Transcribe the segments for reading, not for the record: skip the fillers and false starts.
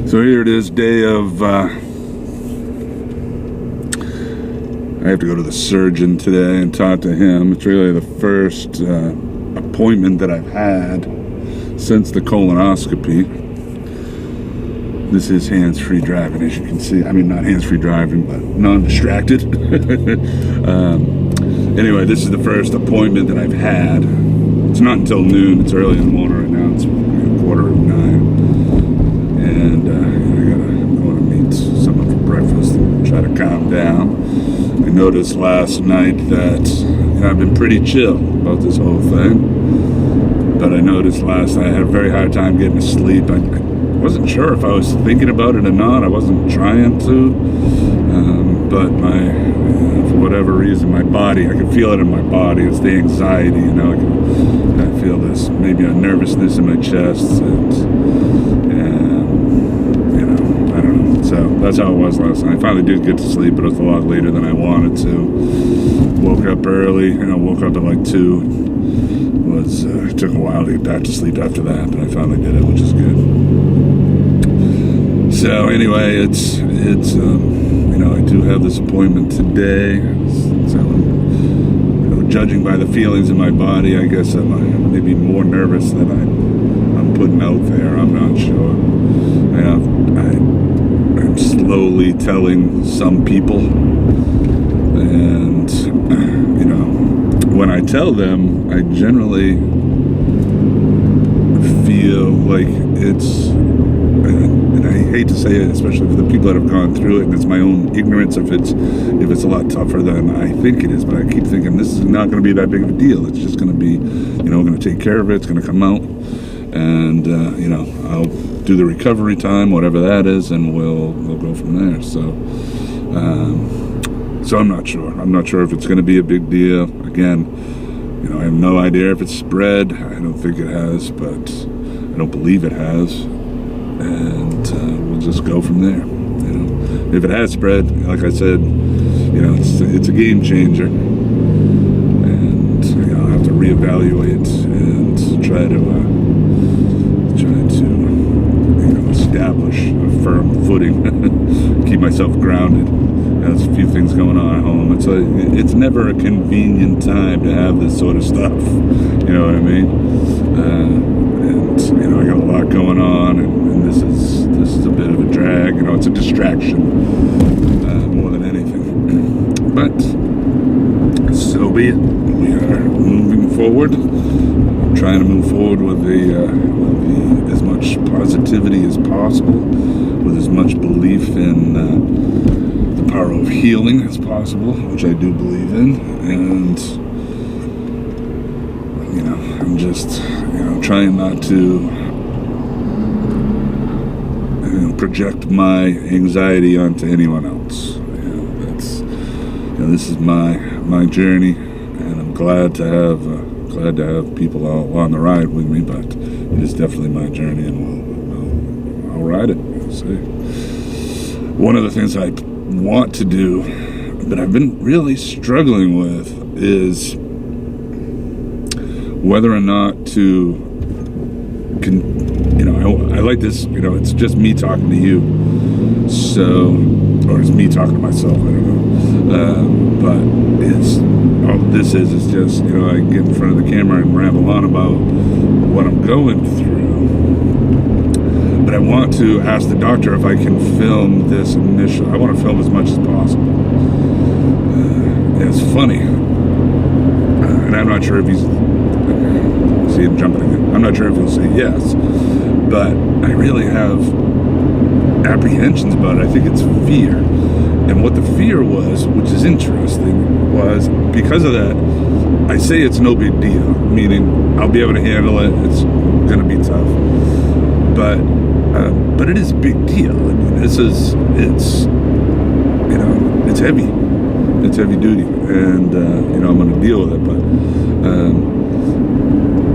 So here it is, day of, I have to go to the surgeon today and talk to him. It's really the first appointment that I've had since the colonoscopy. This is hands-free driving, as you can see. I mean, not hands-free driving, but non-distracted. Anyway, this is the first appointment that I've had. It's not until noon. It's early in the morning right now. It's 8:45. And I want to meet someone for breakfast and try to calm down. I noticed last night that I've been pretty chill about this whole thing. But I noticed last night I had a very hard time getting to sleep. I wasn't sure if I was thinking about it or not. I wasn't trying to. But for whatever reason, my body, I can feel it in my body. It's the anxiety, I feel this, maybe a nervousness in my chest. And I don't know. So that's how it was last night. I finally did get to sleep, but it was a lot later than I wanted to. Woke up early, woke up at like 2. It took a while to get back to sleep after that, but I finally did it, which is good. So anyway, it's I do have this appointment today. So judging by the feelings in my body, I guess I'm maybe more nervous than I'm putting out there. I'm not sure. I'm slowly telling some people, and when I tell them, I generally feel like it's, and I hate to say it, especially for the people that have gone through it, and it's my own ignorance if it's a lot tougher than I think it is, but I keep thinking this is not going to be that big of a deal. It's just going to be, we're going to take care of it. It's going to come out, and I'll do the recovery time, whatever that is, and we'll go from there. So I'm not sure. I'm not sure if it's going to be a big deal. Again, I have no idea if it's spread. I don't think it has, but I don't believe it has. And we'll just go from there. If it has spread, like I said, it's a game changer. And I'll have to reevaluate and try to establish a firm footing, keep myself grounded. There's a few things going on at home. It's never a convenient time to have this sort of stuff. You know what I mean? And I got a lot going on, and this is a bit of a drag. It's a distraction more than anything. But so be it. We are moving forward. I'm trying to move forward with as much positivity as possible, with as much belief in the power of healing as possible, which I do believe in. And I'm just trying not to project my anxiety onto anyone else. This is my journey, and I'm glad to have people along the ride with me. But it is definitely my journey, and I'll ride it. We'll see. One of the things I want to do, but I've been really struggling with, is whether or not to I like this, it's just me talking to you, or it's me talking to myself, I don't know, but this is just, I get in front of the camera and ramble on about what I'm going through, but I want to ask the doctor if I can film this initial. I want to film as much as possible. It's funny, and I'm not sure if see him jumping again. I'm not sure if he'll say yes, but I really have apprehensions about it. I think it's fear. And what the fear was, which is interesting, was because of that, I say it's no big deal, meaning I'll be able to handle it. It's going to be tough. But it is a big deal. I mean, it's heavy. It's heavy duty. And, I'm going to deal with it.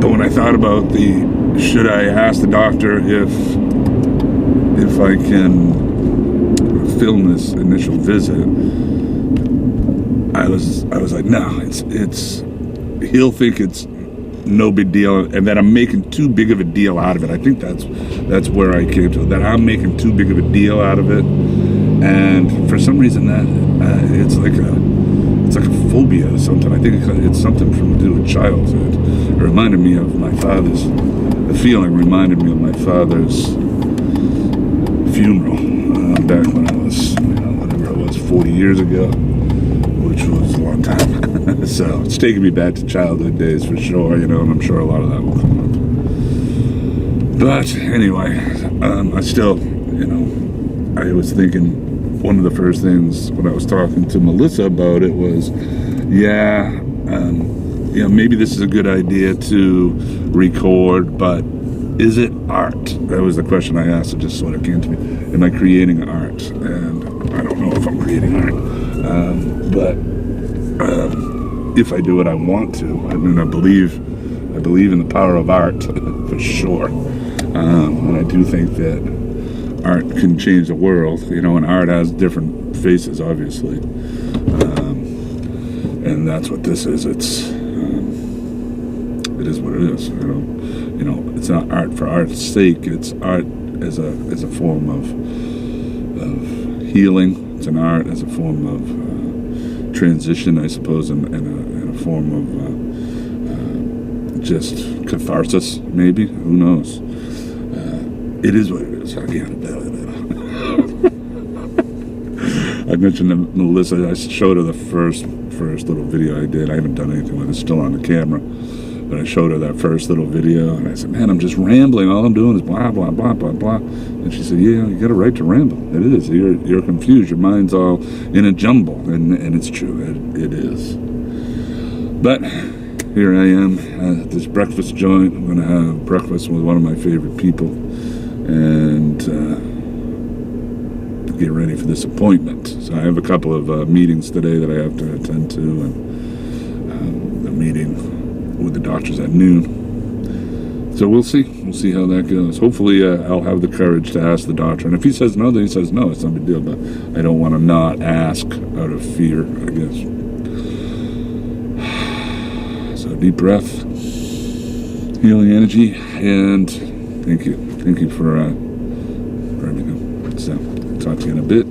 But when I thought about should I ask the doctor if I can film this initial visit, I was like, no, he'll think it's no big deal, and that I'm making too big of a deal out of it. I think that's where I came to, that I'm making too big of a deal out of it, and for some reason that it's like a phobia or something. I think it's something from to do with childhood. It reminded me of my father's. The feeling reminded me of my father's funeral back when I was, whatever it was, 40 years ago, which was a long time. So it's taking me back to childhood days for sure, and I'm sure a lot of that will come up. But anyway, I still, I was thinking one of the first things when I was talking to Melissa about it was, maybe this is a good idea to record, but is it art? That was the question I asked. It just sort of came to me. Am I creating art? And I don't know if I'm creating art, but if I do it, I want to. I mean, I believe in the power of art for sure, and I do think that art can change the world. And art has different faces, obviously, and that's what this is. It is what it is. It's not art for art's sake. It's art as a form of healing. It's an art as a form of transition, I suppose, and a form of just catharsis, maybe. Who knows? It is what it is. I mentioned to Melissa, I showed her the first little video I did. I haven't done anything with it, it's still on the camera. But I showed her that first little video, and I said, man, I'm just rambling. All I'm doing is blah, blah, blah, blah, blah. And she said, yeah, you got a right to ramble. It is. You're confused. Your mind's all in a jumble. And it's true. It is. But here I am at this breakfast joint. I'm going to have breakfast with one of my favorite people and get ready for this appointment. So I have a couple of meetings today that I have to attend to, and the meeting with the doctors at noon. So we'll see. We'll see how that goes. Hopefully I'll have the courage to ask the doctor. And if he says no, then he says no. It's no big deal. But I don't want to not ask out of fear, I guess. So deep breath, healing energy, and thank you. Thank you for everything. So talk to you in a bit.